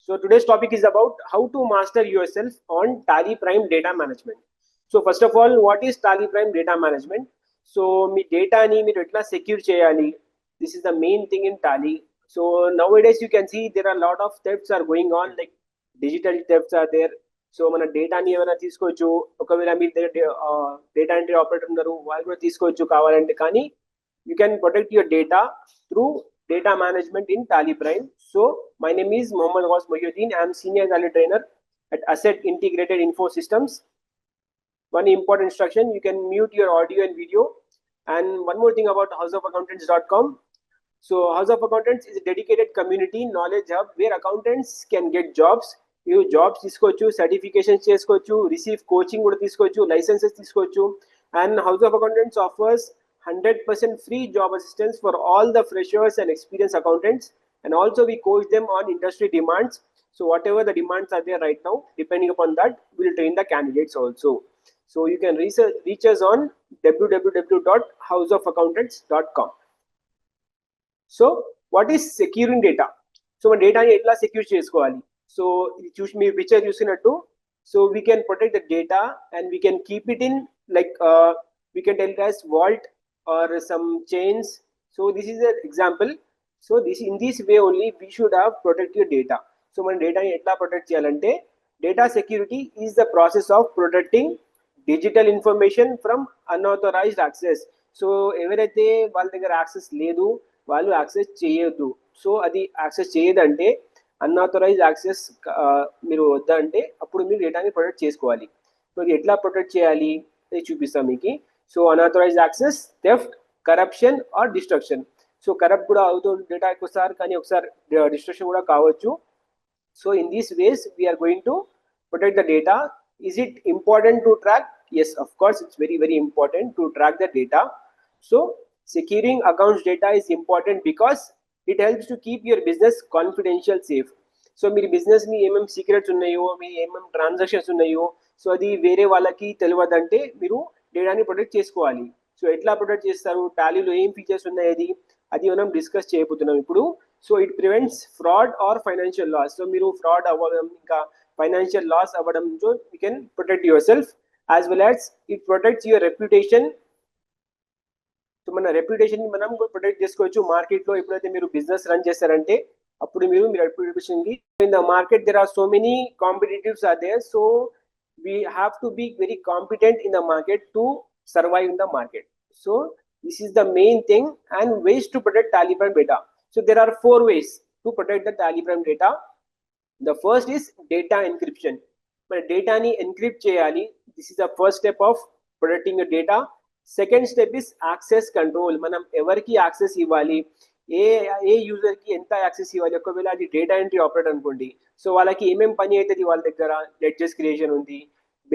So today's topic is about how to master yourself on TallyPrime data management. So first of all, what is TallyPrime data management? So మీ డేటాని మీరు ఎట్లా secure చేయాలి? This is the main thing in Tally. So nowadays you can see there are a lot of thefts are going on, like digital thefts are there. So మన డేటాని ఏమైనా తీసుకోవచ్చు, ఒకవేళ మీ data entry operator ఉన్నారు వాళ్ళు కూడా తీసుకోవచ్చు కావాలంటే. కానీ you can protect your data through data management in TallyPrime. So my name is Mohammad Ghaus Mohyuddin. I am senior Tally trainer at Asset Integrated Info Systems. One important instruction, you can mute your audio and video. And one more thing about houseofaccountants.com. So House of Accountants is a dedicated community knowledge hub where accountants can get jobs. You jobs తీసుకోవచ్చు, certifications చేసుకోవచ్చు, receive coaching కూడా తీసుకోవచ్చు, licenses తీసుకోవచ్చు. And House of Accountants offers 100% free job assistance for all the freshers and experienced accountants, and also we coach them on industry demands. So whatever the demands are there right now, depending upon that, we'll train the candidates also. So you can reach us on www.houseofaccountants.com. So what is securing data? So మన డేటాని ఎట్లా secure చేసుకోవాలి? So ఇది చూసి మీరు picture చూసినట్టు, so we can protect the data and we can keep it in like we can tell it as vault or some chains. So this is an example. So in this way only we should have protect your data. So మన డేటాని ఎట్లా protect చేయాలంటే, data security is the process of protecting digital information from unauthorised access. So ఎవరైతే వాళ్ళ దగ్గర access లేదు వాళ్ళు access చేయొద్దు. సో అది యాక్సెస్ చేయదంటే, అన్ఆథరైజ్డ్ యాక్సెస్ మీరు వద్దంటే అప్పుడు మీరు డేటాని ప్రొటెక్ట్ చేసుకోవాలి. సో ఇది ఎట్లా ప్రొటెక్ట్ చేయాలి అది చూపిస్తాం మీకు. So unauthorised access, theft, corruption or destruction. So corrupt కూడా అవుతుంది డేటా ఒకసారి, కానీ ఒకసారి డిస్ట్రక్షన్ కూడా కావచ్చు. So in these ways we are going to protect the data. Is it important to track? Yes, of course, it's very, very important to track the data. So securing accounts data is important because it helps to keep your business confidential, safe. So me business మీ ఏమేమి secrets ఉన్నాయో, మీ ఏమేమి transactions ఉన్నాయో, so అది వేరే వాళ్ళకి తెలియదంటే మీరు డేటాని ప్రొటెక్ట్ చేసుకోవాలి. సో ఎట్లా ప్రొటెక్ట్ చేస్తారు, టాలీలో ఏం ఫీచర్స్ ఉన్నాయి అది మనం డిస్కస్ చేయబోతున్నాం ఇప్పుడు. So it prevents fraud or financial loss. So మీరు ఫ్రాడ్ అవ్వడం ఇంకా financial loss avadam, so you can protect yourself, as well as it protects your reputation. So mana reputation ni manam protect chesukochu market lo. Eppudaithe meeru business run chestarante appudu meeru reputation ki, in the market there are so many competitors are there, so we have to be very competent in the market to survive in the market. So this is the main thing and ways to protect TallyPrime data. So there are 4 ways to protect the TallyPrime data. The first is data encryption. మన డేటాని encrypt చేయాలి. This is the first step of protecting your data. Second step is access control. మనం ఎవరికి access ఇవ్వాలి, ఏ యూజర్కి ఎంత access ఇవ్వాలి. ఒకవేళ అది డేటా ఎంట్రీ ఆపరేటర్ అనుకోండి, సో వాళ్ళకి ఏమేమి పని అవుతుంది, వాళ్ళ దగ్గర లెడ్జెస్ క్రియేషన్ ఉంది,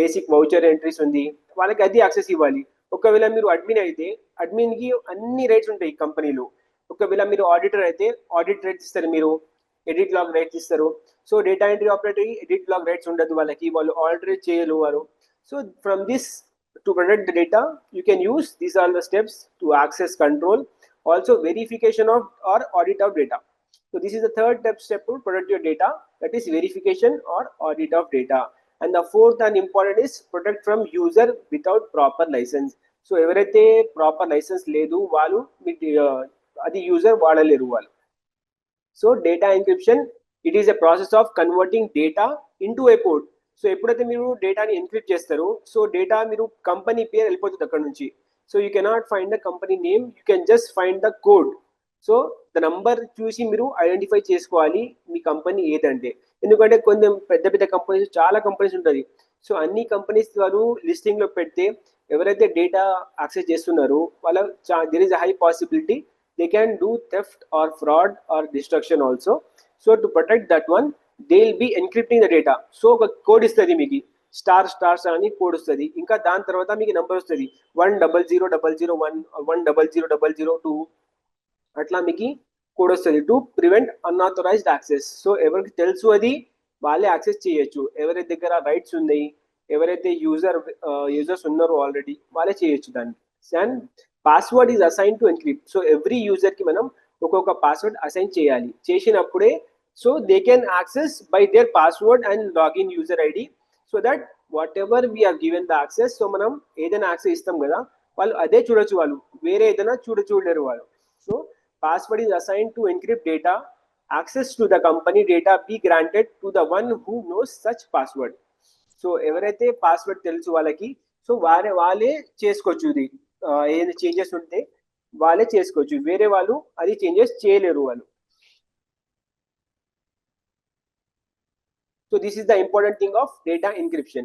బేసిక్ వౌచర్ ఎంట్రీస్ ఉంది, వాళ్ళకి అది యాక్సెస్ ఇవ్వాలి. ఒకవేళ మీరు అడ్మిన్ అయితే అడ్మిన్కి అన్ని రైట్స్ ఉంటాయి కంపెనీలో. ఒకవేళ మీరు ఆడిటర్ అయితే ఆడిట్ రైట్స్ ఇస్తారు, మీరు ఎడిట్ లాగ్ రైట్స్ ఇస్తారు. So data entry operator edit log rights ఉండదు వాళ్ళకి, వాళ్ళు ఆల్టరేట్ చేయలేరు. So from this to protect the data you can use these are the steps to access control, also verification of or audit of data. So this is the third step to protect your data, that is verification or audit of data. And the fourth and important is protect from user without proper licence. So ఎవరైతే proper licence లేదు వాళ్ళు అది user వాడలేరు వాళ్ళు. So data encryption, it is a process of converting data into a code. So ఎప్పుడైతే మీరు డేటాని encrypt చేస్తారు, సో డేటా మీరు కంపెనీ పేరు వెళ్ళిపోతుంది అక్కడ నుంచి. So you cannot find the company name, you can just find the code. So the number చూసి మీరు ఐడెంటిఫై చేసుకోవాలి మీ కంపెనీ ఏదంటే. ఎందుకంటే కొంచెం పెద్ద పెద్ద కంపెనీస్, చాలా కంపెనీస్ ఉంటుంది. సో అన్ని కంపెనీస్ వాళ్ళు లిస్టింగ్లో పెడితే ఎవరైతే డేటా యాక్సెస్ చేస్తున్నారో వాళ్ళ there is a high possibility they can do theft or fraud or destruction also. So to protect that one, they'll be encrypting the data. So oka code istadi miki stars ani code ostadi, inka dan tarvata miki number ostadi 100001 or 100002 atla miki code ostadi to prevent unauthorized access. So evariki telusu adi valle access cheyochu, evare daggara rights unnayi, ఎవరైతే users ఉన్నారో already వాళ్ళే చేయొచ్చు దాన్ని. And password is assign to encrypt. So every యూజర్కి మనం ఒక్కొక్క password assign చేయాలి. చేసినప్పుడే So they can access by their password and login user ID, so that whatever we are given the access, so మనం ఏదైనా యాక్సెస్ ఇస్తాం కదా, వాళ్ళు అదే చూడొచ్చు, వాళ్ళు వేరే ఏదైనా చూడలేరు వాళ్ళు. So password is assigned to encrypt data. Access to the company data be granted to the one who knows such password. So ఎవరైతే పాస్వర్డ్ తెలుసు వాళ్ళకి, సో వాళ్ళే చేసుకోవచ్చు. ఇది ఏదైనా చేంజెస్ ఉంటే వాళ్ళే చేసుకోవచ్చు, వేరే వాళ్ళు అది చేంజెస్ చేయలేరు వాళ్ళు. So this is the important thing of data encryption.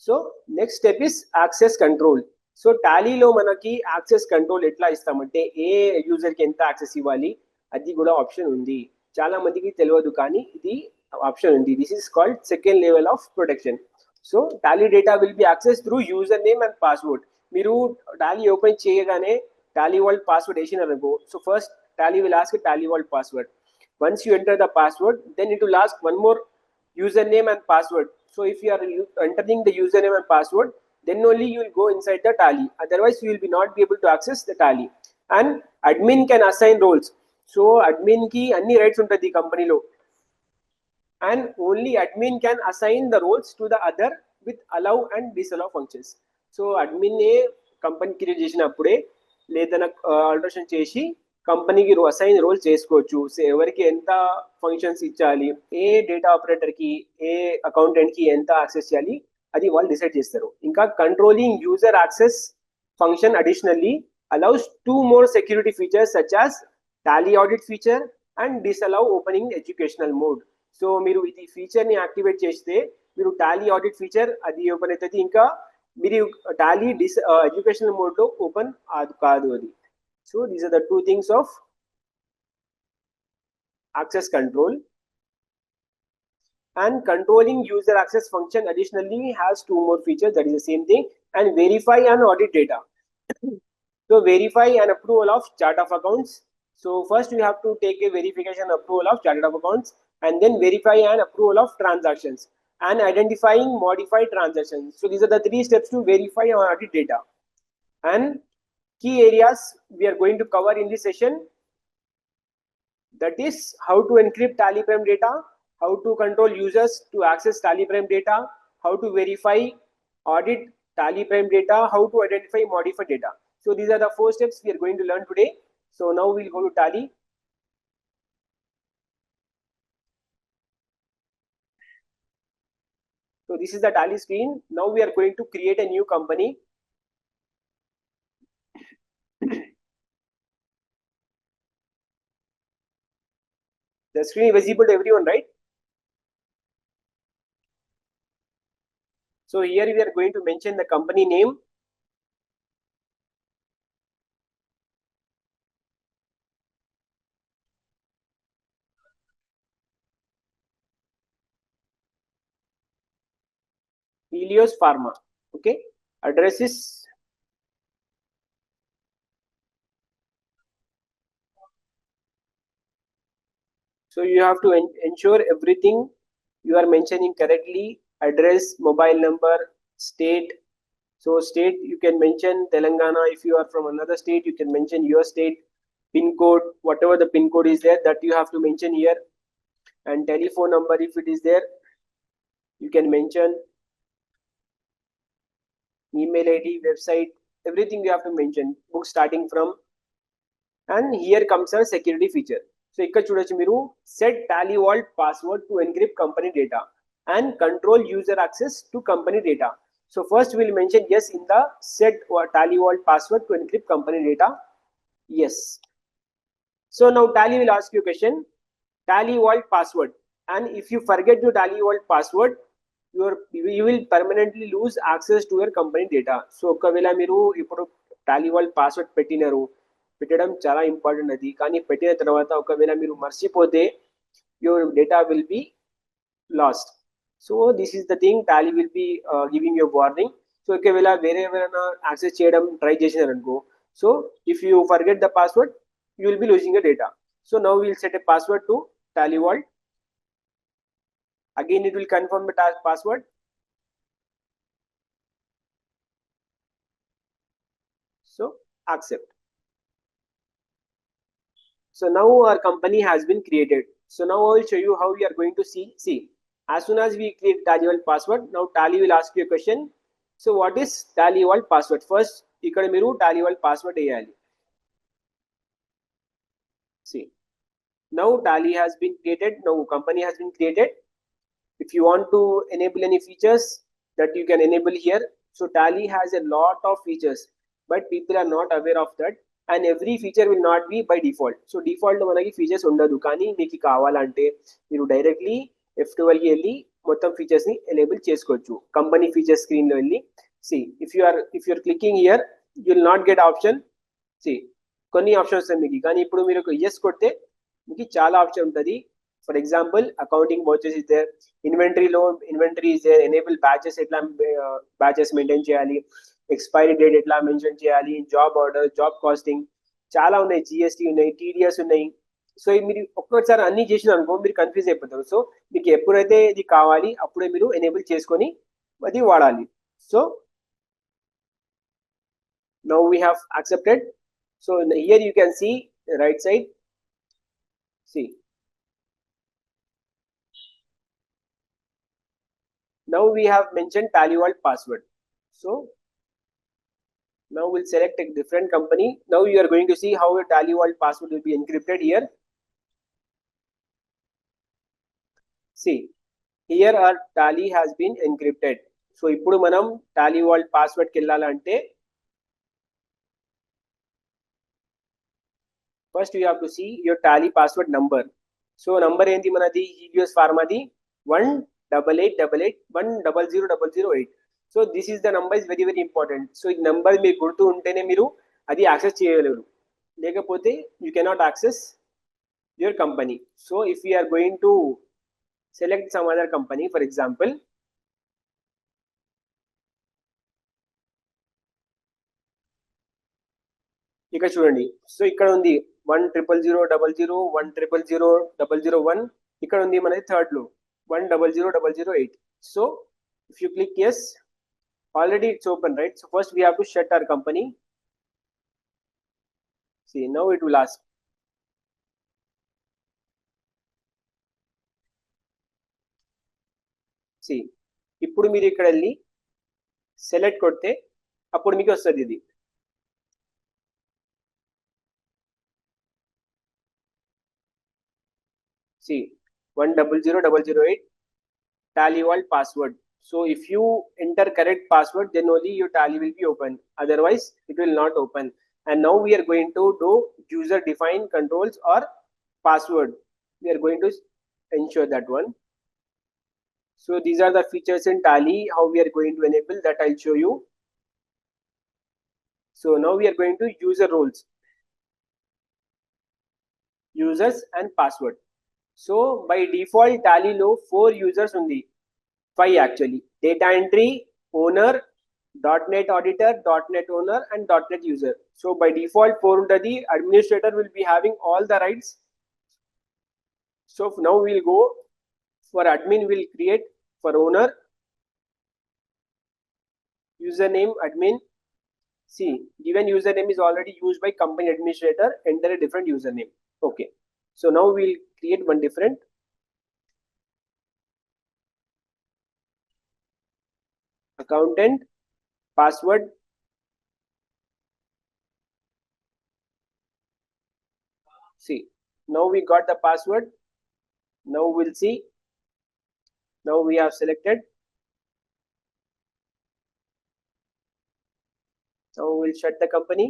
So next step is access control. So టాలీలో మనకి యాక్సెస్ కంట్రోల్ ఎట్లా ఇస్తామంటే, ఏ యూజర్కి ఎంత యాక్సెస్ ఇవ్వాలి అది కూడా ఆప్షన్ ఉంది. చాలా మందికి తెలియదు కానీ ఇది ఆప్షన్ ఉంది. This is called second level of protection. So Tally data will be access through user name and password. మీరు టాలీ ఓపెన్ చేయగానే టాలీ వరల్డ్ పాస్వర్డ్ వేసినారనుకో, so first Tally will ask Tally Vault password. Once you enter the password, then it will ask one more username and password. So if you are entering the username and password, then only you will go inside the tally, otherwise you will be not be able to access the tally. And admin can assign roles. So admin ki anni rights untadi company lo, and only admin can assign the roles to the other with allow and disallow functions. So admin A company create చేసినప్పుడే లేదన్నా alteration చేసి కంపెనీకి assign role చేసుకోవచ్చు. So ఎవరికి ఎంత functions ఇచ్చాలి, ఏ data ఆపరేటర్కి, ఏ అకౌంటెంట్కి ఎంత access చేయాలి, అది వాళ్ళు డిసైడ్ చేస్తారు. ఇంకా controlling user access function additionally allows two more security features such as tally audit feature and disallow opening educational mode. So మీరు ఇది ఫీచర్ని యాక్టివేట్ చేస్తే మీరు టాలీ ఆడిట్ ఫీచర్ అది ఓపెన్ అవుతుంది, ఇంకా మీరు టాలీ ఎడ్యుకేషనల్ మోడ్లో ఓపెన్ కాదు అది. So these are the two things of access control. And controlling user access function additionally has two more features, that is the same thing, and verify and audit data. So verify and approval of chart of accounts. So first we have to take a verification approval of chart of accounts, and then verify and approval of transactions, and identifying modified transactions. So these are the three steps to verify and audit data. And key areas we are going to cover in this session, that is how to encrypt TallyPrime data, how to control users to access TallyPrime data, how to verify, audit TallyPrime data, how to identify modified data. So these are the four steps we are going to learn today. So now we'll go to Tally. So this is the Tally screen. Now we are going to create a new company. The screen is visible to everyone, right? So here we are going to mention the company name. Helios Pharma. Okay. Address is so you have to ensure everything you are mentioning correctly. Address, mobile number, state. So state you can mention Telangana. If you are from another state, you can mention your state. Pin code, whatever the pin code is there, that you have to mention here. And telephone number, if it is there, you can mention. Email ID, website, everything you have to mention. Book starting from. And here comes a security feature. So ఇక్కడ చూడొచ్చు మీరు, set tally vault password to encrypt company data and control user access to company data. So first we'll mention yes in the set tally vault password to encrypt company data. Yes. So now Tally will ask you a question, Tally vault password, and if you forget your Tally vault password, you will permanently lose access to your company data. So ఒకవేళ మీరు ఇప్పుడు Tally vault password పెట్టడం చాలా important అది, కానీ పెట్టిన తర్వాత ఒకవేళ మీరు మర్చిపోతే your data will be lost. So this is the thing, Tally will be giving you warning. So ఒకవేళ వేరే ఎవరైనా యాక్సెస్ చేయడం ట్రై చేసినారనుకో, so if you forget the password, you will be losing your data. So now we will set a password to Tally Vault. Again it will confirm the password. So accept. So now our company has been created. So now I will show you how we are going to see. As soon as we create Tally Vault password, now Tally will ask you a question. So what is Tally Vault password? First ఇక్కడ మీరు Tally Vault password వేయాలి. See, now Tally has been created, now company has been created. If you want to enable any features, that you can enable here. So Tally has a lot of features, but people are not aware of that, and every feature will not be by default. So default లో మనకి features ఉండదు, కానీ మీకు కావాలంటే మీరు directly F12కి వెళ్ళి మొత్తం features ని ఎనేబుల్ చేసుకోవచ్చు. కంపెనీ ఫీచర్స్ స్క్రీన్ లో వెళ్ళి if you're clicking here, you will not get option. See, కొన్ని ఆప్షన్స్ వస్తాయి మీకు, కానీ ఇప్పుడు మీరు yes కొడితే మీకు చాలా ఆప్షన్ ఉంటుంది. For example, accounting vouchers is there, inventory loan, inventory is there, enable batches etla batches maintain cheyali, expiry date etla mention cheyali, job order, job costing, చాలా ఉన్నాయి, జిఎస్టీ ఉన్నాయి, టీడీఎస్ ఉన్నాయి. సో మీరు ఒక్కసారి అన్ని చేసిన అనుకో మీరు కన్ఫ్యూజ్ అయిపోతారు. సో మీకు ఎప్పుడైతే ఇది కావాలి అప్పుడే మీరు ఎనేబుల్ చేసుకొని అది వాడాలి. So now we have accepted. So here you can see right side, see, now we have mentioned Tally Vault password. So now we'll select a different company. Now you are going to see how your Tally Vault password will be encrypted here. See, here our Tally has been encrypted. So ఇప్పుడు మనం Tally Vault password కి వెళ్ళాలంటే first you have to see your Tally password number. So number ఏంటి మనది, EBS ఫార్మాది 18888100008. So this is the number, is very important. So ఈ number మీకు గుర్తు ఉంటేనే మీరు అది యాక్సెస్ చేయగలరు, లేకపోతే you cannot access your company. So if you are going to select some other company, for example ఇక్కడ చూడండి. సో ఇక్కడ ఉంది 1000000 1000001, ఇక్కడ ఉంది మనది థర్డ్ లో 100008. So if you click yes, already it's open, right? So first we have to shut our company. See, now it will ask. See, ఇప్పుడు మీరు ఇక్కడ వెళ్ళి సెలెక్ట్ కొడితే అప్పుడు మీకు వస్తుంది ఇది. See, 100008 Tally Vault password. So if you enter correct password, then only your Tally will be open, otherwise it will not open. And now we are going to do user defined controls or password. We are going to ensure that one. So these are the features in Tally, how we are going to enable that, I'll show you. So now we are going to user roles, users and password. So by default Tally lo 4 users undi, 5 actually: data entry, owner, .NET auditor, .NET owner and .NET user. So by default 4 untadi. Administrator will be having all the rights. So now we'll go for admin, will create for owner username admin. See, given username is already used by company administrator, enter a different username. Okay, so now we'll create one different. Accountant, password. See, now we got the password. Now we'll see. Now we have selected. Now we'll shut the company.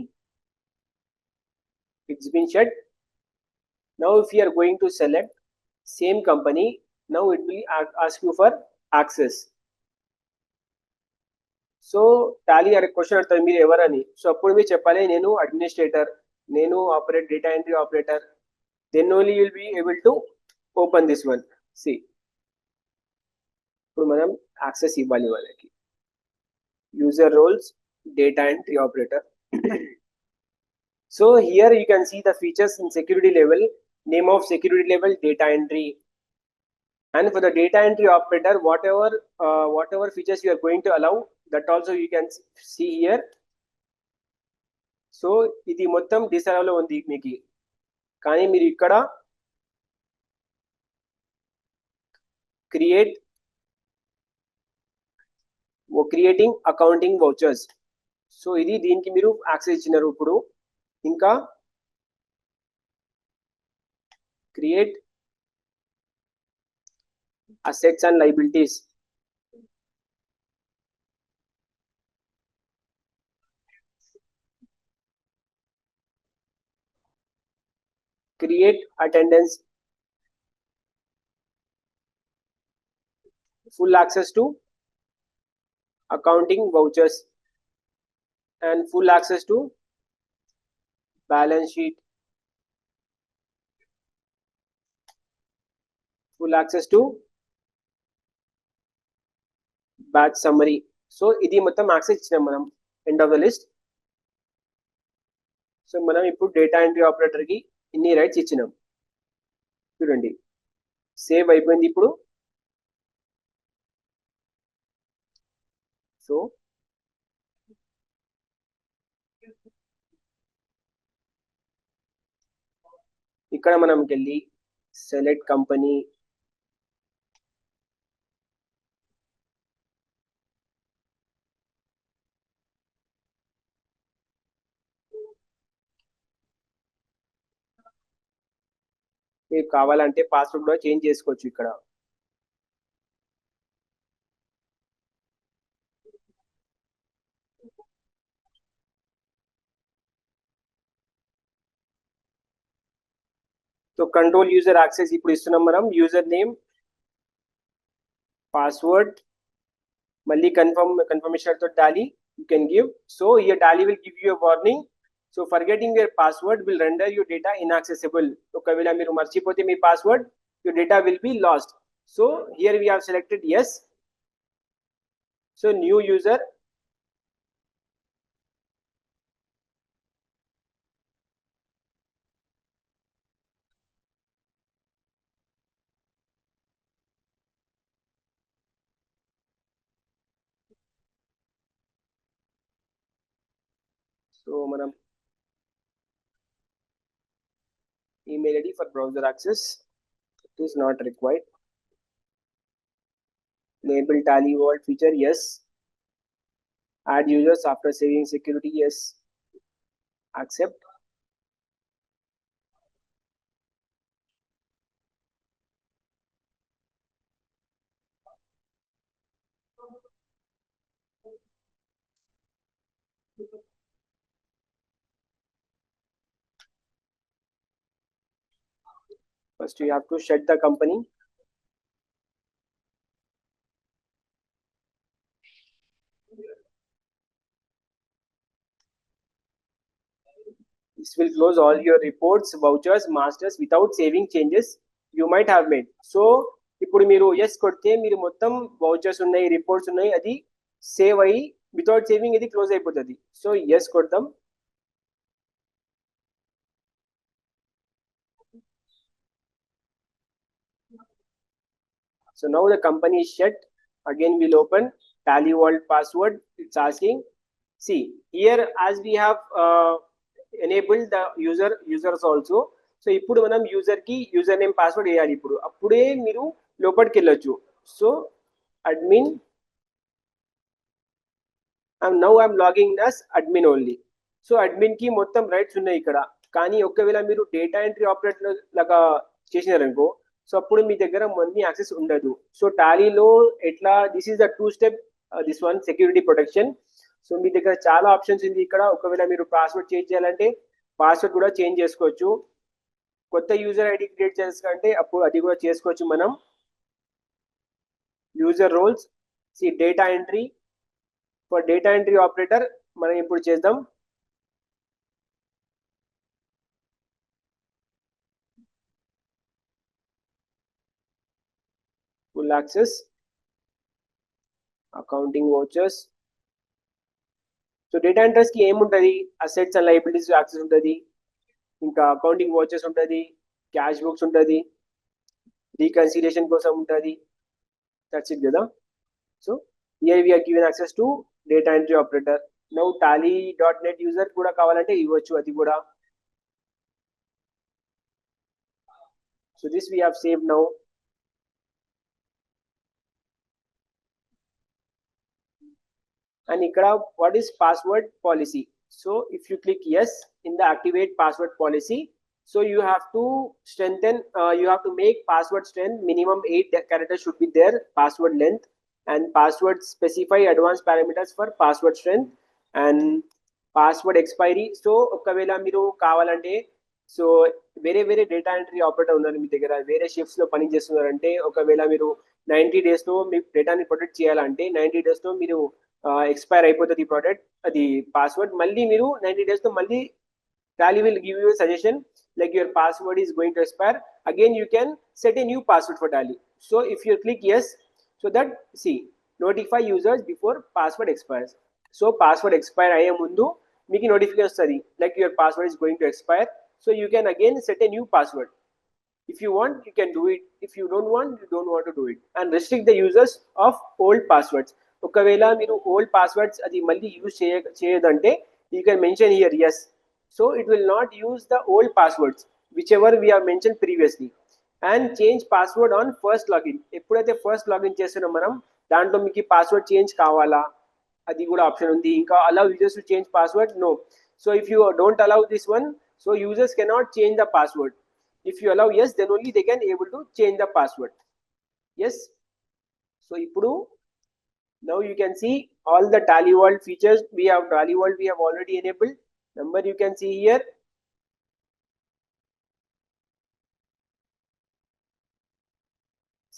It's been shut. Now if you are going to select same company, now it will ask you for access. So Tally అనే question అడుగుతుంది, మీరు ఎవరని. So అప్పుడు మీరు చెప్పాలి నేను administrator, నేను operate data entry operator. Then only will be able to open this one. See, ఇప్పుడు మనం యాక్సెస్ ఇవ్వాలి వాళ్ళకి. User roles, data entry operator. So here you can see the features in security level, name of security level, data entry. And for the data entry operator, whatever features you are going to allow, that also you can see here. So ఇది మొత్తం డిసలవ్ లో ఉంది మీకు, కానీ మీరు ఇక్కడ creating accounting vouchers. So ఇది దీనికి మీరు యాక్సెస్ ఇచ్చినారు. ఇప్పుడు ఇంకా create assets and liabilities. Create attendance, full access to accounting vouchers and full access to balance sheet, full access to batch summary. So ఇది మొత్తం యాక్సెస్ ఇచ్చినాం మనం end of the list. So మనం ఇప్పుడు డేటా ఎంట్రీ ఆపరేటర్ కి ఇన్ని rights ఇచ్చినాం. చూడండి సేవ్ అయిపోయింది ఇప్పుడు. సో ఇక్కడ మనం వెళ్ళి సెలెక్ట్ కంపెనీ, మీకు కావాలంటే పాస్వర్డ్ కూడా చేంజ్ చేసుకోవచ్చు ఇక్కడ. సో కంట్రోల్ యూజర్ యాక్సెస్ ఇప్పుడు ఇస్తున్నాం మనం. యూజర్ నేమ్, పాస్వర్డ్, మళ్ళీ కన్ఫర్మేషన్ తో Tally you can give. So here tally will give you a warning. So forgetting your password will render your data inaccessible. ఒకవేళ మీరు మర్చిపోతే మీ password, your data will be lost. So here we have selected yes. So new user, so మనం email ID for browser access, it is not required. Enable tally vault feature, yes. Add users after saving security, yes. Accept. First you have to shut the company. This will close all your reports, vouchers, masters without saving changes you might have made. So ఇప్పుడు మీరు yes కొడితే మీరు మొత్తం vouchers ఉన్నాయి, reports ఉన్నాయి, అది save అయ్యి without saving ఇది క్లోజ్ అయిపోతుంది. సో yes కొడతాం. So now the company is shut. Again we'll open tally vault password. It's asking, see here as we have enabled the users also. So ఇప్పుడు మనం user కి user name password వేయాలి. ఇప్పుడు అప్పుడే మీరు లోపలికి వెళ్ళొచ్చు. So admin, now I'm logging as admin only. So admin కి మొత్తం రైట్స్ ఉన్నాయి ఇక్కడ. కానీ ఒకవేళ మీరు డేటా ఎంట్రీ ఆపరేటర్ లాగా చేసినారనుకో, సో అప్పుడు మీ దగ్గర మనీ యాక్సెస్ ఉండదు. సో టాలీలో ఎట్లా, this is the 2-step this one security protection. So మీ దగ్గర చాలా ఆప్షన్స్ ఉంది ఇక్కడ. ఒకవేళ మీరు పాస్వర్డ్ చేంజ్ చేయాలంటే పాస్వర్డ్ కూడా చేంజ్ చేసుకోవచ్చు. కొత్త యూజర్ ఐడి క్రియేట్ చేసుకుంటే అప్పుడు అది కూడా చేసుకోవచ్చు మనం. User roles, see data entry, for data entry operator మనం ఇప్పుడు చేద్దాం. Full access, accounting vouchers. So data entries కి ఏముంటది, అసెట్స్ అండ్ లయబిలిటీస్ యాక్సెస్ ఉంటుంది, ఇంకా అకౌంటింగ్ వాచెస్ ఉంటుంది, క్యాష్ బుక్స్ ఉంటుంది, రీకన్సిలియేషన్ కోసం ఉంటుంది. దట్స్ ఇట్ కదా. So here we are given access to data entry operator. Now tally.net user కూడా కావాలంటే ఇవ్వచ్చు అది కూడా. So this we have saved now. and ikkada what is password policy. So if you click yes in the activate password policy, so you have to strengthen, you have to make password strength minimum 8 characters should be there, password length, and password specify advanced parameters for password strength and password expiry. So ఒకవేళ మీరు కావాలంటే, so వేరే వేరే data entry operator ఉన్నారు మీ దగ్గర, వేరే shifts లో పని చేస్తున్నారంటే, ఒకవేళ మీరు 90 days లో మీ డేటాని ప్రొటెక్ట్ చేయాలంటే 90 days లో మీరు ఎక్స్పైర్ అయిపోతుంది ఈ ప్రోడక్ట్ అది పాస్వర్డ్, మళ్ళీ మీరు 90 days లో మళ్ళీ Tally will give you a suggestion like your password is going to expire. Again, you can set a new password for Tally. So if you click yes, so that see notify users before password expires. So password expire అయ్యే ముందు మీకు notification వస్తుంది like your password is going to expire. So you can again set a new password. If you want, you can do it. If you don't want, you don't want to do it. And restrict the users of old passwords. ఒకవేళ మీరు old passwords అది మళ్ళీ use చేయదంటే you can mention here yes. So it will not use the old passwords whichever we have mentioned previously. And change password on first login. ఎప్పుడైతే first login చేస్తున్నాం మనం, దాంట్లో మీకు password change కావాలా అది కూడా ఆప్షన్ ఉంది. ఇంకా allow users to change password, no. So if you don't allow this one, so users cannot change the password. If you allow yes, then only they can able to change the password. Yes. So ఇప్పుడు now you can see all the Tally World features. We have Tally World, we have already enabled. Number you can see here.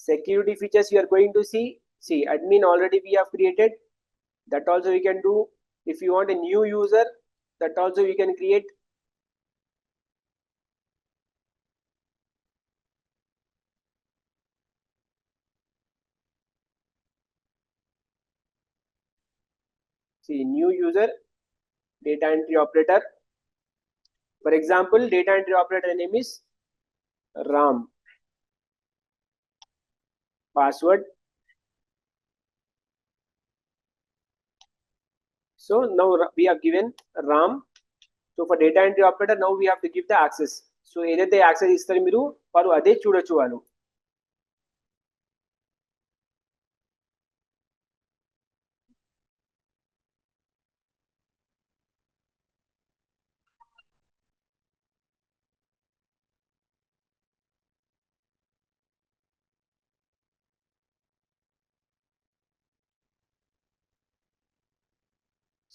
Security features you are going to see. See admin already we have created, that also we can do. If you want a new user, that also we can create. See new user, data entry operator. For example, data entry operator name is Ram. Password. So now we have given Ram. So for data entry operator, now we have to give the access. So ఏదైతే access ఇస్తారు మీరు వారు అదే చూడొచ్చు వాళ్ళు.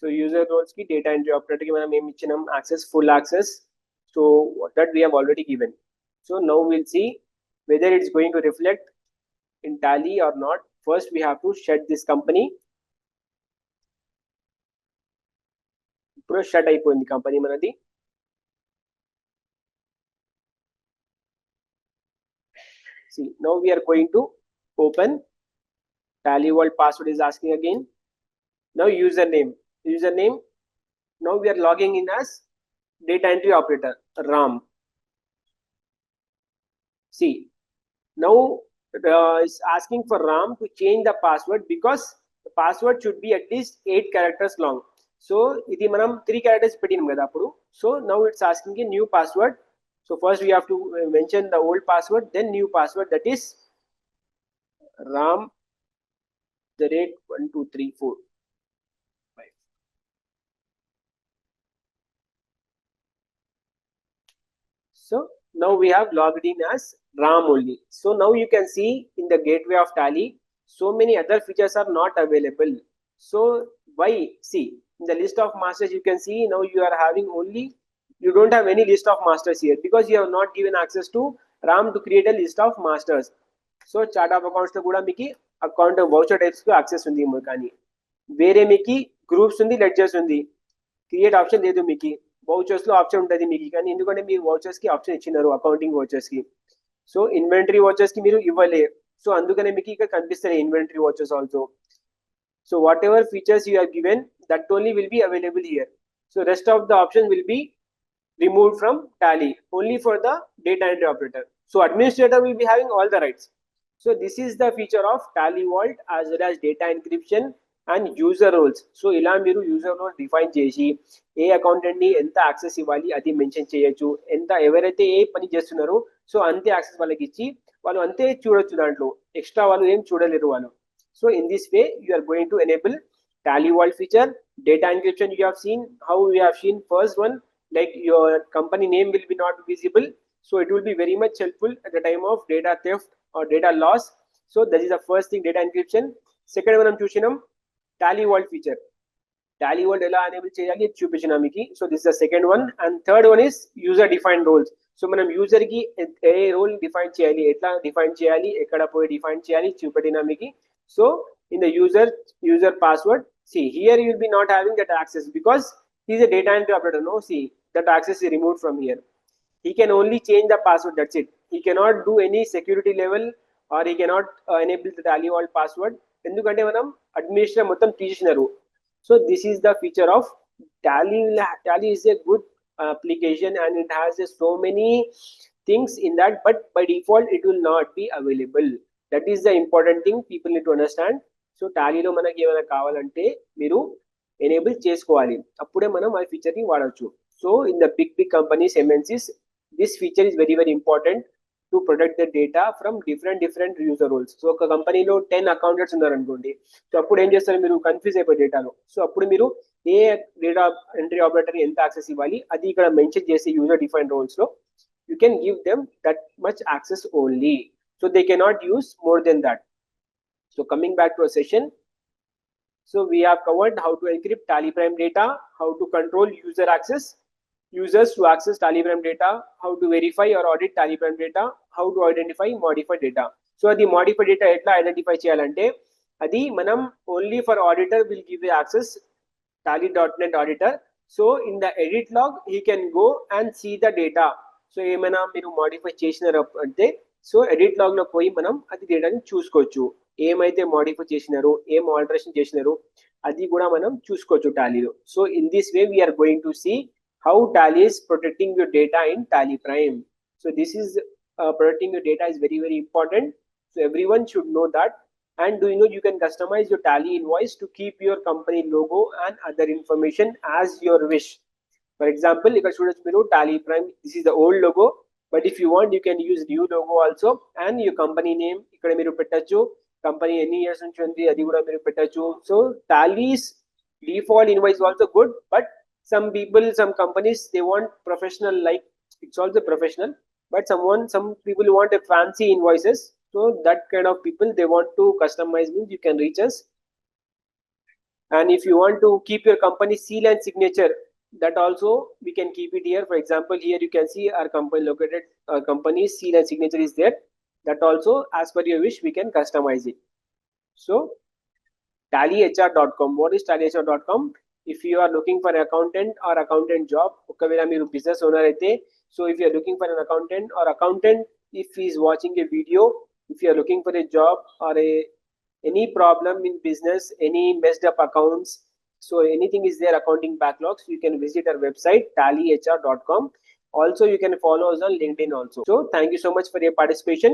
So user roles ki data entry operator ki మనం ఏమి ఇచ్చినాం, access, full access. So that we have already given. So now we'll see whether it's going to reflect in Tally or not. First we have to shut this company. ఇప్పుడు shut అయిపోయింది company మనది. See now we are going to open Tally World. Password is asking again. Now username. Now we are logging in as data entry operator Ram. See now it's asking for Ram to change the password because the password should be at least 8 characters long. So ఇది మనం 3 characters పెట్టినాం కదా అప్పుడు. So now it's asking a new password. So first we have to mention the old password, then new password, that is Ram the rate 1234. So now we have logged in as Ram only. So now you can see in the gateway of Tally, so many other features are not available. So why? See in the list of masters you can see now you are having only, you don't have any list of masters here because you have not given access to Ram to create a list of masters. So chart of accounts లో కూడా మీకు account voucher types కు access ఉంది కానీ వేరే మీకు groups ఉంది, ledgers ఉంది, క్రియేట్ ఆప్షన్ లేదు మీకు. వౌచర్స్ లో ఆప్షన్ ఉంటుంది మీకు, కానీ ఎందుకంటే మీరు వౌచర్స్ కి ఆప్షన్ ఇచ్చినారు అకౌంటింగ్ వౌచర్స్ కి. సో ఇన్వెంటరీ వౌచర్స్ కి మీరు ఇవ్వలే, సో అందుకనే మీకు ఇక్కడ కనిపిస్తాయి inventory vouchers also. So whatever features you have given, that only will be available here. So rest of the options will be removed from Tally only for the data entry operator. So administrator will be having all the rights. So this is the feature of Tally Vault as well as data encryption and user roles. So ఇలా మీరు user role define చేసి ఏ accountant ని ఎంత access ఇవ్వాలి అది mention చేయొచ్చు, ఎంత ఎవరైతే ఏ పని చేస్తున్నారో సో అంతే యాక్సెస్ వాళ్ళకి ఇచ్చి వాళ్ళు అంతే చూడొచ్చు, దాంట్లో ఎక్స్ట్రా వాళ్ళు ఏం చూడలేరు వాళ్ళు. So in this way you are going to enable Tally Vault feature, data encryption. You have seen how we have seen first one, like your company name will be not visible, so it will be very much helpful at the time of data theft or data loss. So that is the first thing, data encryption. Second one, I'm choosing Tally Vault feature. Tally Vault ఎలా enable చేయాలి చూపించిన మీకు. So this is the second one, and third one is user defined roles. So మనం user కి ఏ role define చేయాలి, ఎట్లా define చేయాలి, ఎక్కడ పోయి డిఫైన్ చేయాలి చూపెట్టిన మీకు. So in the user password, see here you will be not having that access because he is a data entry operator. No, see that access is removed from here. He can only change the password, that's it. He cannot do any security level or he cannot enable the Tally Vault password ఎందుకంటే మనం administrator మొత్తం తీసేసినారు. So this is the feature of Tally. Tally is a good application and it has so many things in that, but by default it will not be available. That is the important thing people need to understand. So Tally లో మనకి ఏమైనా కావాలంటే మీరు enable చేసుకోవాలి, అప్పుడే మనం ఆ feature ని వాడచ్చు. So in the big companies, MNCs, this feature is very important to protect the data from different user roles. So ఒక కంపెనీలో 10 అకౌంటెంట్స్ ఉన్నారు అనుకోండి, సో అప్పుడు ఏం చేస్తారు, మీరు కన్ఫ్యూజ్ అయిపోయి డేటాలో. సో అప్పుడు మీరు ఏ డేటా ఎంట్రీ ఆపరేటర్ ఎంత యాక్సెస్ ఇవ్వాలి అది ఇక్కడ మెన్షన్ చేసి యూజర్ డిఫైన్ రోల్స్ లో you can give them that much access only, so they cannot use more than that. So coming back to a session, so we have covered how to encrypt TallyPrime data, how to control user access, users to access TallyPrime data, how to verify or audit TallyPrime data, how to identify modified data. So the modified data etla identify cheyalante adi manam only for auditor will give the access, tally.net auditor. So in the edit log he can go and see the data. So ఏమైనా మీరు modify చేసినారు అంటే so edit log లో పోయి మనం అది డేటాని చూసుకోవచ్చు, ఏమైతే మాడిఫై చేసినారు, ఏం ఆల్టరేషన్ చేసినారు అది కూడా మనం చూసుకోవచ్చు టాలీలో. So in this way we are going to see how Tally is protecting your data in TallyPrime. So this is protecting your data is very important. So everyone should know that. And do you know you can customize your Tally invoice to keep your company logo and other information as your wish. For example, if I should have TallyPrime, this is the old logo, but if you want you can use new logo also, and your company name ikkada meeru pettachu, company any years nunchi undi adi kuda meeru pettachu. So Tally's default invoice is also good, but some people, some companies, they want professional, like it's also professional, but some people want a fancy invoices. So that kind of people, they want to customize, means you can reach us. And if you want to keep your company seal and signature, that also we can keep it here. For example, here you can see our company located, our company's seal and signature is there. That also, as per your wish, we can customize it. So tallyhr.com. What is tallyhr.com? If you are looking for an accountant or accountant job, ఒకవేళ మీరు business owner అయితే, so if you are looking for an accountant or accountant, if he is watching a video, if you are looking for a job or any problem in business, any messed up accounts, so anything is there, accounting backlogs, you can visit our website tallyhr.com. Also you can follow us on LinkedIn also. So thank you so much for your participation.